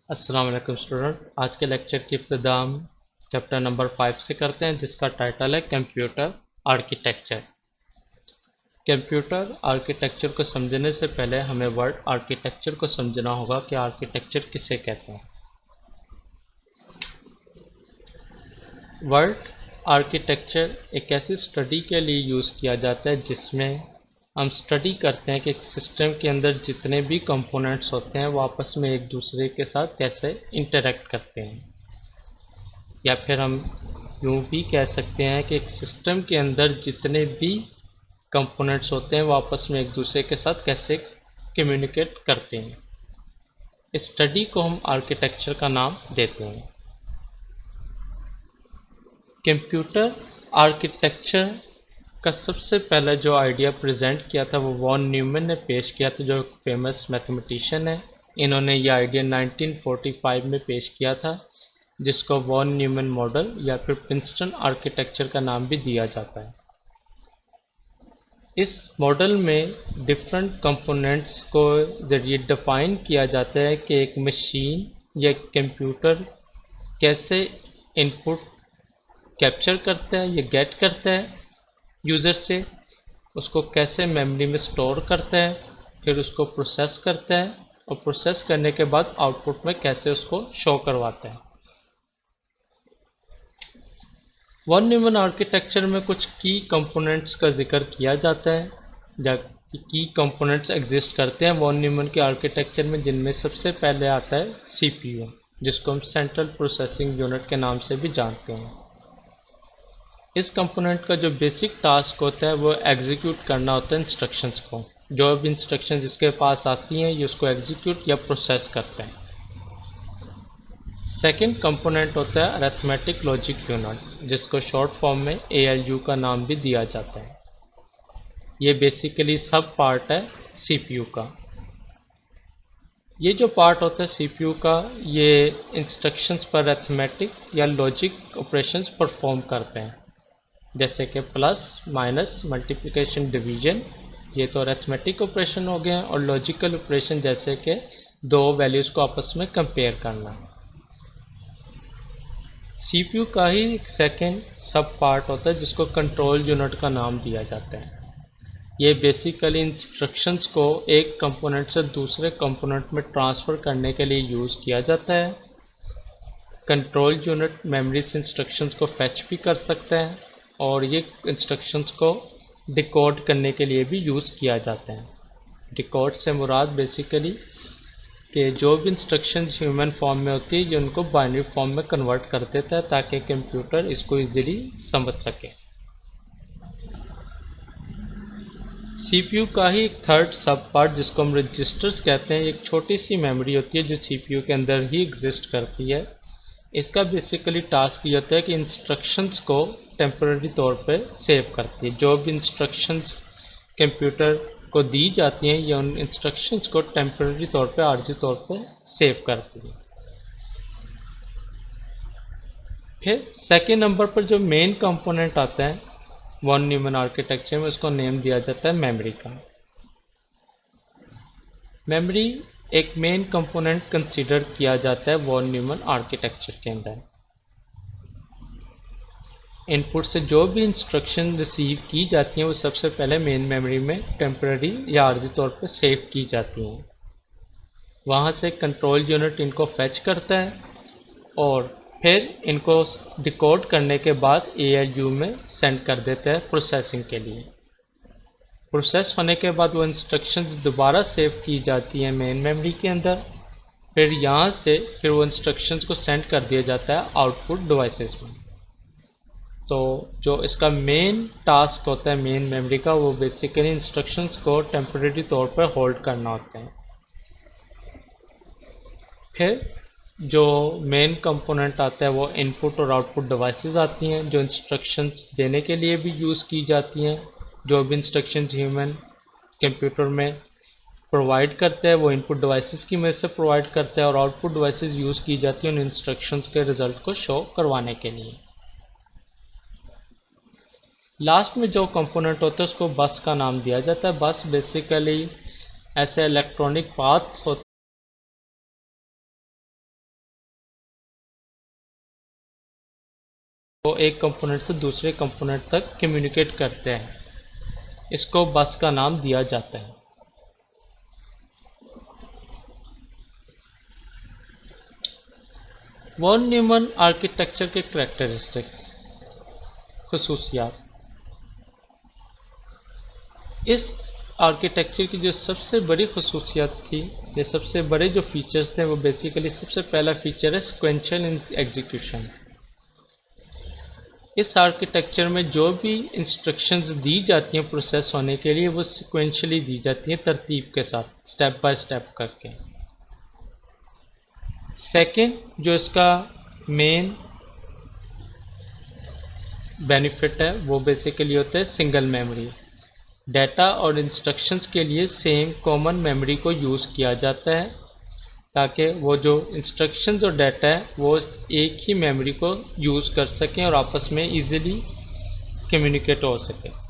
अस्सलाम वालेकुम स्टूडेंट। आज के लेक्चर की इब्तिदा हम चैप्टर नंबर 5 से करते हैं, जिसका टाइटल है कंप्यूटर आर्किटेक्चर। कंप्यूटर आर्किटेक्चर को समझने से पहले हमें वर्ड आर्किटेक्चर को समझना होगा कि आर्किटेक्चर किसे कहते हैं। वर्ड आर्किटेक्चर एक ऐसी स्टडी के लिए यूज़ किया जाता है जिसमें हम स्टडी करते हैं कि एक सिस्टम के अंदर जितने भी कंपोनेंट्स होते हैं वो आपस में एक दूसरे के साथ कैसे इंटरेक्ट करते हैं, या फिर हम यूँ भी कह सकते हैं कि एक सिस्टम के अंदर जितने भी कंपोनेंट्स होते हैं वो आपस में एक दूसरे के साथ कैसे कम्युनिकेट करते हैं। इस स्टडी को हम आर्किटेक्चर का नाम देते हैं। कंप्यूटर आर्किटेक्चर का सबसे पहला जो आइडिया प्रेजेंट किया था वो वॉन न्यूमैन ने पेश किया था, जो फेमस मैथमेटिशियन है। इन्होंने ये आइडिया 1945 में पेश किया था, जिसको वॉन न्यूमैन मॉडल या फिर प्रिंसटन आर्किटेक्चर का नाम भी दिया जाता है। इस मॉडल में डिफरेंट कंपोनेंट्स को ज़रिए डिफाइन किया जाता है कि एक मशीन या कंप्यूटर कैसे इनपुट कैप्चर करता है या गेट करता है यूज़र से, उसको कैसे मेमोरी में स्टोर करता है, फिर उसको प्रोसेस करता है और प्रोसेस करने के बाद आउटपुट में कैसे उसको शो करवाता है। वॉन न्यूमैन आर्किटेक्चर में कुछ की कंपोनेंट्स का जिक्र किया जाता है, जबकि की कंपोनेंट्स एग्जिस्ट करते हैं वॉन न्यूमैन के आर्किटेक्चर में, जिनमें सबसे पहले आता है सीपीयू, जिसको हम सेंट्रल प्रोसेसिंग यूनिट के नाम से भी जानते हैं। इस कंपोनेंट का जो बेसिक टास्क होता है वो एग्जीक्यूट करना होता है इंस्ट्रक्शंस को। जो भी इंस्ट्रक्शन जिसके पास आती हैं ये उसको एग्जीक्यूट या प्रोसेस करते हैं। सेकंड कंपोनेंट होता है अरिथमेटिक लॉजिक यूनिट, जिसको शॉर्ट फॉर्म में ALU का नाम भी दिया जाता है। ये बेसिकली सब पार्ट है सीपीयू का। ये जो पार्ट होता है सीपीयू का, ये इंस्ट्रक्शंस पर अरिथमेटिक या लॉजिक ऑपरेशंस परफॉर्म करते हैं, जैसे कि प्लस माइनस मल्टीप्लिकेशन डिवीजन। ये तो अरिथमेटिक ऑपरेशन हो गए हैं। और लॉजिकल ऑपरेशन जैसे कि दो वैल्यूज़ को आपस में कंपेयर करना। सीपीयू का ही एक सेकेंड सब पार्ट होता है जिसको कंट्रोल यूनिट का नाम दिया जाता है। ये बेसिकली इंस्ट्रक्शंस को एक कंपोनेंट से दूसरे कंपोनेंट में ट्रांसफ़र करने के लिए यूज़ किया जाता है। कंट्रोल यूनिट मेमोरी से इंस्ट्रक्शंस को फैच भी कर सकता है और ये इंस्ट्रक्शंस को डिकोड करने के लिए भी यूज़ किया जाता है। डिकोड से मुराद बेसिकली कि जो भी इंस्ट्रक्शंस ह्यूमन फॉर्म में होती है ये उनको बाइनरी फॉर्म में कन्वर्ट कर देता है, ताकि कंप्यूटर इसको इजीली समझ सके। सीपीयू का ही एक थर्ड सब पार्ट जिसको हम रजिस्टर्स कहते हैं, एक छोटी सी मेमोरी होती है जो सीपीयू के अंदर ही एग्जिस्ट करती है। इसका बेसिकली टास्क ये होता है कि इंस्ट्रक्शंस को टेम्परेरी तौर पे सेव करती है। जो भी इंस्ट्रक्शंस कंप्यूटर को दी जाती हैं ये उन इंस्ट्रक्शंस को टेम्परेरी तौर पे आर्जी तौर पे सेव करती है। फिर सेकेंड नंबर पर जो मेन कंपोनेंट आता है वॉन न्यूमैन आर्किटेक्चर में, उसको नेम दिया जाता है मेमोरी का। मेमोरी एक मेन कंपोनेंट कंसीडर किया जाता है वॉन न्यूमैन आर्किटेक्चर के अंदर। इनपुट से जो भी इंस्ट्रक्शन रिसीव की जाती हैं वो सबसे पहले मेन मेमोरी में टेम्परेरी या आर्जी तौर पे सेव की जाती हैं। वहाँ से कंट्रोल यूनिट इनको फैच करता है और फिर इनको डिकोड करने के बाद ALU में सेंड कर देता है प्रोसेसिंग के लिए। प्रोसेस होने के बाद वो इंस्ट्रक्शंस दोबारा सेव की जाती हैं मेन मेमोरी के अंदर। फिर यहाँ से फिर वो इंस्ट्रक्शंस को सेंड कर दिया जाता है आउटपुट डिवाइसेस में। तो जो इसका मेन टास्क होता है मेन मेमोरी का, वो बेसिकली इंस्ट्रक्शंस को टेम्परेरी तौर पर होल्ड करना होता है। फिर जो मेन कंपोनेंट आता है वो इनपुट और आउटपुट डिवाइसेस आती हैं, जो इंस्ट्रक्शंस देने के लिए भी यूज़ की जाती हैं। जो भी इंस्ट्रक्शंस ह्यूमन कंप्यूटर में प्रोवाइड करते हैं वो इनपुट डिवाइसेस की मदद से प्रोवाइड करता है और आउटपुट डिवाइसेस यूज़ की जाती हैं उन इंस्ट्रक्शंस के रिज़ल्ट को शो करवाने के लिए। लास्ट में जो कंपोनेंट होता है उसको बस का नाम दिया जाता है। बस बेसिकली ऐसे इलेक्ट्रॉनिक पाथ्स होते वो एक कंपोनेंट से दूसरे कंपोनेंट तक कम्युनिकेट करते हैं। इसको बस का नाम दिया जाता है। वॉन न्यूमन आर्किटेक्चर के करैक्टरिस्टिक्स, खुसूसियात। इस आर्किटेक्चर की जो सबसे बड़ी खुसूसियत थी, ये सबसे बड़े जो फीचर्स थे, वो बेसिकली सबसे पहला फीचर है सिक्वेंशियल एग्जीक्यूशन। इस आर्किटेक्चर में जो भी इंस्ट्रक्शंस दी जाती हैं प्रोसेस होने के लिए, वो सिक्वेंशियली दी जाती हैं, तरतीब के साथ, स्टेप बाय स्टेप करके। सेकंड जो इसका मेन बेनिफिट है, वो बेसिकली होता है सिंगल मेमोरी। डाटा और इंस्ट्रक्शंस के लिए सेम कॉमन मेमोरी को यूज़ किया जाता है, ताकि वो जो इंस्ट्रक्शंस और डाटा है वो एक ही मेमोरी को यूज़ कर सकें और आपस में इजीली कम्युनिकेट हो सके।